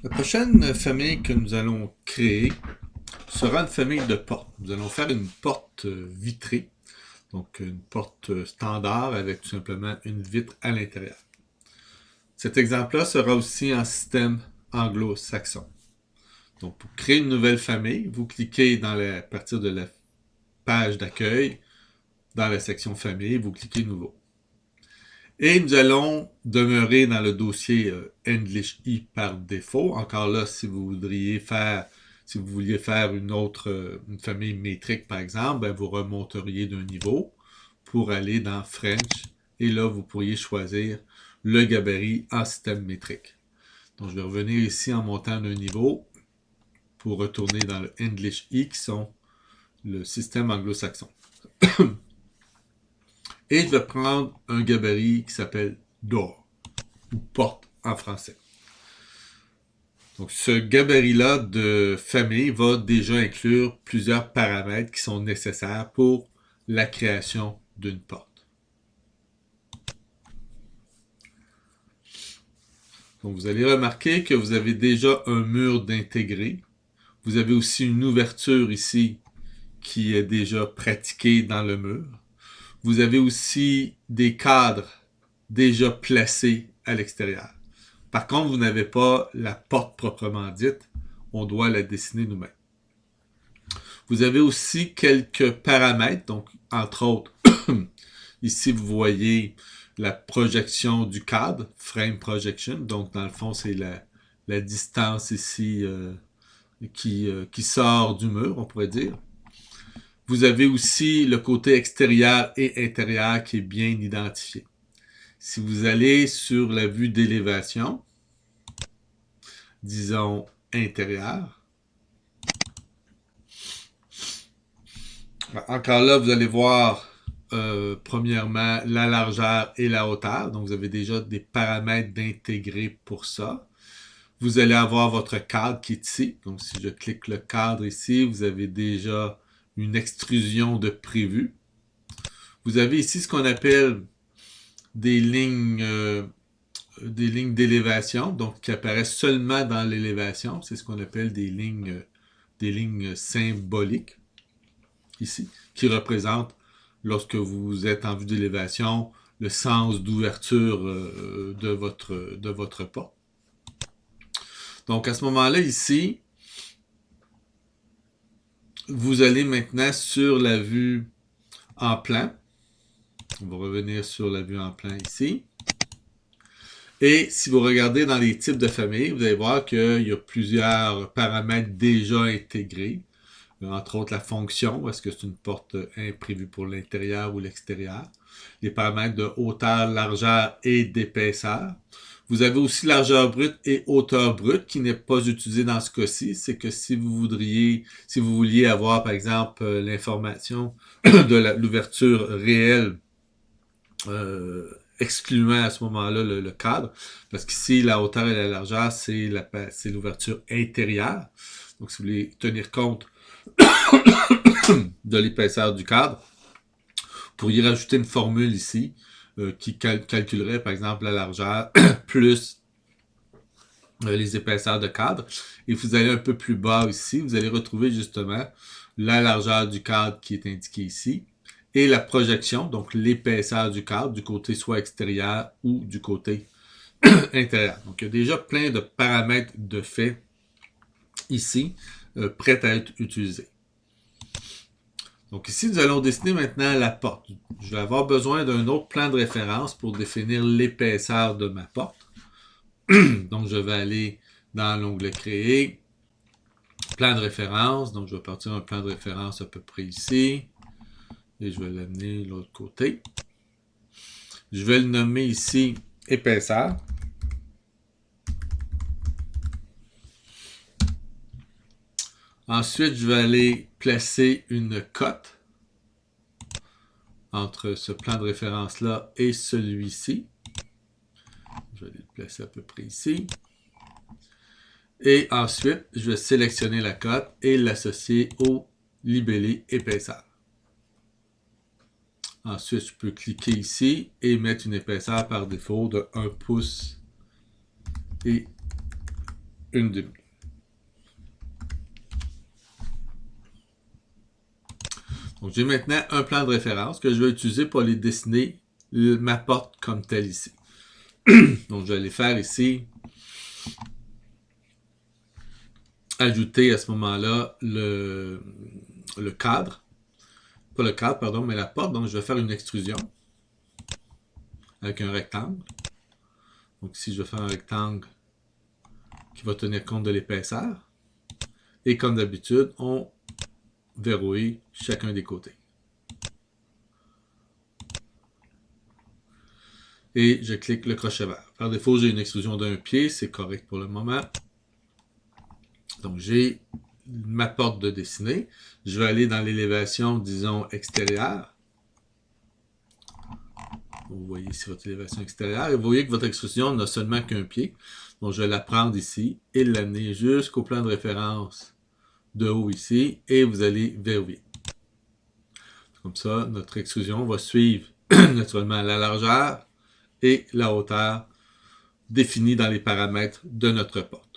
La prochaine famille que nous allons créer sera une famille de portes. Nous allons faire une porte vitrée, donc une porte standard avec tout simplement une vitre à l'intérieur. Cet exemple-là sera aussi en système anglo-saxon. Donc, pour créer une nouvelle famille, vous cliquez à partir de la page d'accueil, dans la section famille, vous cliquez nouveau. Et nous allons demeurer dans le dossier English E par défaut. Encore là, si vous vouliez faire une famille métrique par exemple, ben vous remonteriez d'un niveau pour aller dans French. Et là, vous pourriez choisir le gabarit en système métrique. Donc, je vais revenir ici en montant d'un niveau pour retourner dans le English E qui sont le système anglo-saxon. Et je vais prendre un gabarit qui s'appelle door ou porte en français. Donc, ce gabarit-là de famille va déjà inclure plusieurs paramètres qui sont nécessaires pour la création d'une porte. Donc, vous allez remarquer que vous avez déjà un mur d'intégré. Vous avez aussi une ouverture ici qui est déjà pratiquée dans le mur. Vous avez aussi des cadres déjà placés à l'extérieur. Par contre, vous n'avez pas la porte proprement dite. On doit la dessiner nous-mêmes. Vous avez aussi quelques paramètres, donc entre autres, ici vous voyez la projection du cadre, frame projection, donc dans le fond c'est la distance ici qui sort du mur, on pourrait dire. Vous avez aussi le côté extérieur et intérieur qui est bien identifié. Si vous allez sur la vue d'élévation, disons intérieur, encore là, vous allez voir premièrement la largeur et la hauteur. Donc, vous avez déjà des paramètres d'intégrer pour ça. Vous allez avoir votre cadre qui est ici. Donc, si je clique le cadre ici, vous avez déjà une extrusion de prévu. Vous avez ici ce qu'on appelle des lignes d'élévation, donc qui apparaissent seulement dans l'élévation. C'est ce qu'on appelle des lignes symboliques ici, qui représentent, lorsque vous êtes en vue d'élévation, le sens d'ouverture de votre porte. Donc, à ce moment-là, ici, vous allez maintenant sur la vue en plan. On va revenir sur la vue en plan ici. Et si vous regardez dans les types de famille, vous allez voir qu'il y a plusieurs paramètres déjà intégrés. Entre autres, la fonction, est-ce que c'est une porte imprévue pour l'intérieur ou l'extérieur. Les paramètres de hauteur, largeur et d'épaisseur. Vous avez aussi largeur brute et hauteur brute qui n'est pas utilisé dans ce cas-ci. C'est que si vous vouliez avoir, par exemple, l'information de l'ouverture réelle, excluant à ce moment-là le cadre, parce qu'ici, la hauteur et la largeur, c'est l'ouverture intérieure. Donc, si vous voulez tenir compte de l'épaisseur du cadre, vous pourriez rajouter une formule ici qui calculerait, par exemple, la largeur plus les épaisseurs de cadre. Et vous allez un peu plus bas ici, vous allez retrouver justement la largeur du cadre qui est indiquée ici et la projection, donc l'épaisseur du cadre du côté soit extérieur ou du côté intérieur. Donc, il y a déjà plein de paramètres de fait ici prêts à être utilisés. Donc ici, nous allons dessiner maintenant la porte. Je vais avoir besoin d'un autre plan de référence pour définir l'épaisseur de ma porte. Donc, je vais aller dans l'onglet Créer, plan de référence. Donc, je vais partir un plan de référence à peu près ici. Et je vais l'amener de l'autre côté. Je vais le nommer ici épaisseur. Ensuite, je vais aller placer une cote entre ce plan de référence-là et celui-ci. Je vais le placer à peu près ici. Et ensuite, je vais sélectionner la cote et l'associer au libellé épaisseur. Ensuite, je peux cliquer ici et mettre une épaisseur par défaut de 1 pouce et une demi. Donc, j'ai maintenant un plan de référence que je vais utiliser pour aller dessiner ma porte comme telle ici. Donc, je vais aller faire ici, ajouter à ce moment-là le cadre. Pas le cadre, pardon, mais la porte. Donc, je vais faire une extrusion avec un rectangle. Donc, ici, je vais faire un rectangle qui va tenir compte de l'épaisseur. Et comme d'habitude, on verrouille chacun des côtés. Et je clique le crochet vert. Par défaut, j'ai une extrusion d'un pied, c'est correct pour le moment. Donc, j'ai ma porte de dessinée. Je vais aller dans l'élévation, disons, extérieure. Vous voyez ici votre élévation extérieure. Et vous voyez que votre extrusion n'a seulement qu'un pied. Donc, je vais la prendre ici et l'amener jusqu'au plan de référence de haut ici. Et vous allez verrouiller. Comme ça, notre extrusion va suivre naturellement la largeur et la hauteur définie dans les paramètres de notre porte.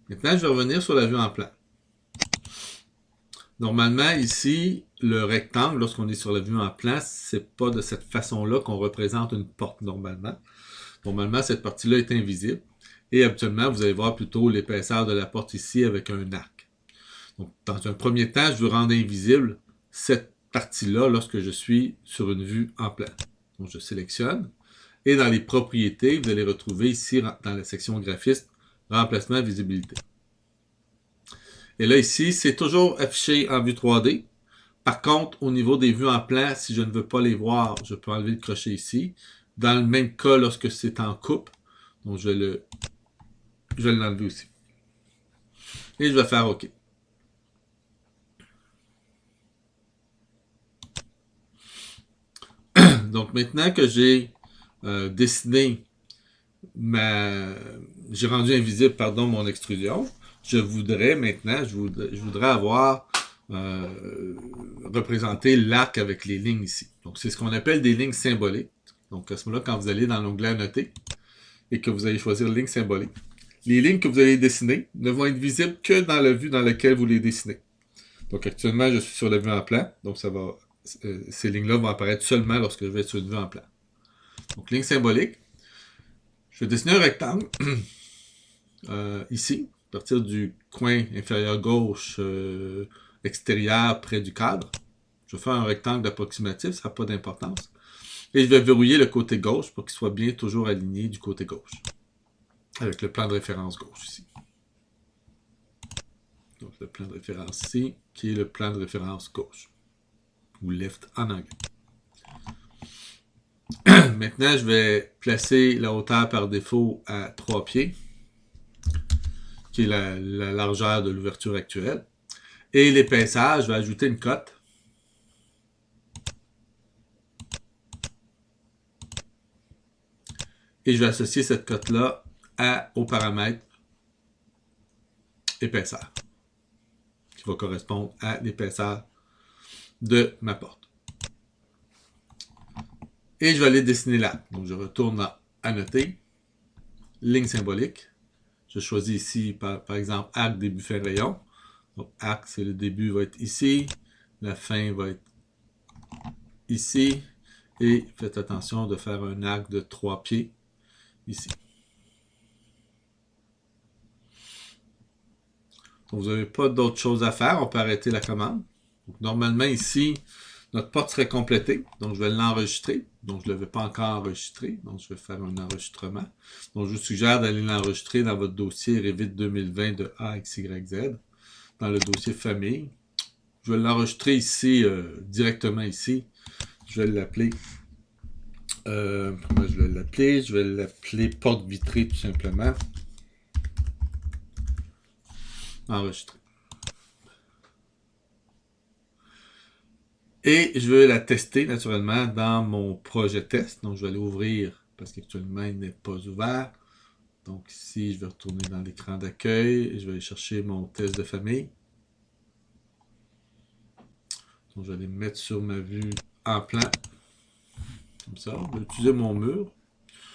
Maintenant, je vais revenir sur la vue en plan. Normalement, ici, le rectangle, lorsqu'on est sur la vue en plan, c'est pas de cette façon-là qu'on représente une porte normalement. Normalement, cette partie-là est invisible. Et habituellement, vous allez voir plutôt l'épaisseur de la porte ici avec un arc. Donc, dans un premier temps, je veux rendre invisible cette partie-là lorsque je suis sur une vue en plan. Donc, je sélectionne. Et dans les propriétés, vous allez retrouver ici, dans la section graphisme, remplacement visibilité. Et là, ici, c'est toujours affiché en vue 3D. Par contre, au niveau des vues en plan, si je ne veux pas les voir, je peux enlever le crochet ici. Dans le même cas, lorsque c'est en coupe, donc je vais l'enlever aussi. Et je vais faire OK. Donc maintenant que j'ai dessiné j'ai rendu invisible, pardon, mon extrusion, je voudrais maintenant, je voudrais avoir représenté l'arc avec les lignes ici. Donc c'est ce qu'on appelle des lignes symboliques. Donc à ce moment-là, quand vous allez dans l'onglet Annoter et que vous allez choisir ligne symbolique, les lignes que vous allez dessiner ne vont être visibles que dans la vue dans laquelle vous les dessinez. Donc actuellement, je suis sur la vue en plan, donc ces lignes-là vont apparaître seulement lorsque je vais être sur une vue en plan. Donc ligne symbolique, je vais dessiner un rectangle ici, à partir du coin inférieur gauche extérieur près du cadre. Je vais faire un rectangle approximatif, ça n'a pas d'importance. Et je vais verrouiller le côté gauche pour qu'il soit bien toujours aligné du côté gauche. Avec le plan de référence gauche ici. Donc le plan de référence ici, qui est le plan de référence gauche. Ou left en anglais. Maintenant, je vais placer la hauteur par défaut à 3 pieds, qui est la largeur de l'ouverture actuelle. Et l'épaisseur, je vais ajouter une cote. Et je vais associer cette cote-là au paramètre épaisseur, qui va correspondre à l'épaisseur de ma porte. Et je vais aller dessiner l'arc. Donc je retourne à Annoter, ligne symbolique. Je choisis ici, par exemple, arc, début, fin, rayon. Donc arc, c'est le début va être ici, la fin va être ici, et faites attention de faire un arc de 3 pieds ici. Donc, vous n'avez pas d'autre chose à faire, on peut arrêter la commande. Donc, normalement ici, notre porte serait complétée, donc je vais l'enregistrer. Donc, je ne l'avais pas encore enregistré, donc je vais faire un enregistrement. Donc, je vous suggère d'aller l'enregistrer dans votre dossier Revit 2020 de AXYZ, dans le dossier famille. Je vais l'enregistrer ici, directement ici. Je vais l'appeler, comment je vais l'appeler? Je vais l'appeler porte vitrée tout simplement. Enregistrer. Et je vais la tester naturellement dans mon projet test. Donc je vais l'ouvrir parce qu'actuellement il n'est pas ouvert. Donc ici, je vais retourner dans l'écran d'accueil et je vais aller chercher mon test de famille. Donc je vais aller me mettre sur ma vue en plan. Comme ça, je vais utiliser mon mur.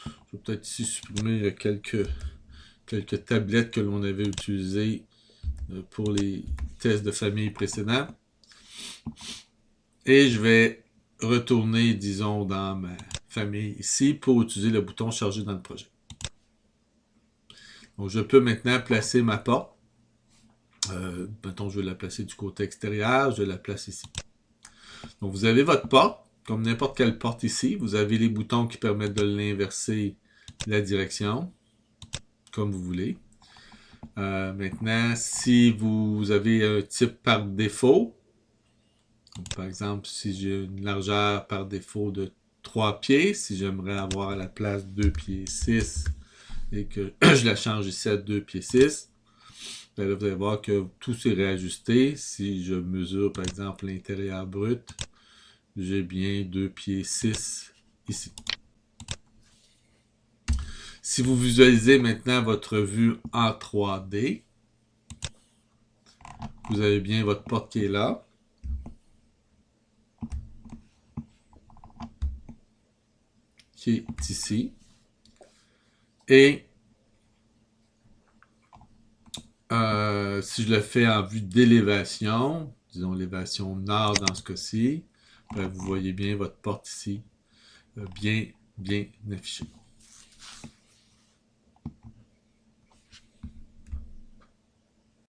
Je vais peut-être ici supprimer quelques quelques tablettes que l'on avait utilisées pour les tests de famille précédents. Et je vais retourner, disons, dans ma famille ici pour utiliser le bouton charger dans le projet. Donc, je peux maintenant placer ma porte. Mettons, je vais la placer du côté extérieur, je la place ici. Donc, vous avez votre porte, comme n'importe quelle porte ici. Vous avez les boutons qui permettent de l'inverser la direction, comme vous voulez. Maintenant, si vous avez un type par défaut, donc, par exemple, si j'ai une largeur par défaut de 3 pieds, si j'aimerais avoir à la place 2 pieds 6 et que je la change ici à 2 pieds 6, ben là, vous allez voir que tout s'est réajusté. Si je mesure, par exemple, l'intérieur brut, j'ai bien 2 pieds 6 ici. Si vous visualisez maintenant votre vue en 3D, vous avez bien votre porte qui est là. Qui est ici. Et si je le fais en vue d'élévation, disons l'élévation nord dans ce cas-ci, vous voyez bien votre porte ici, bien affichée.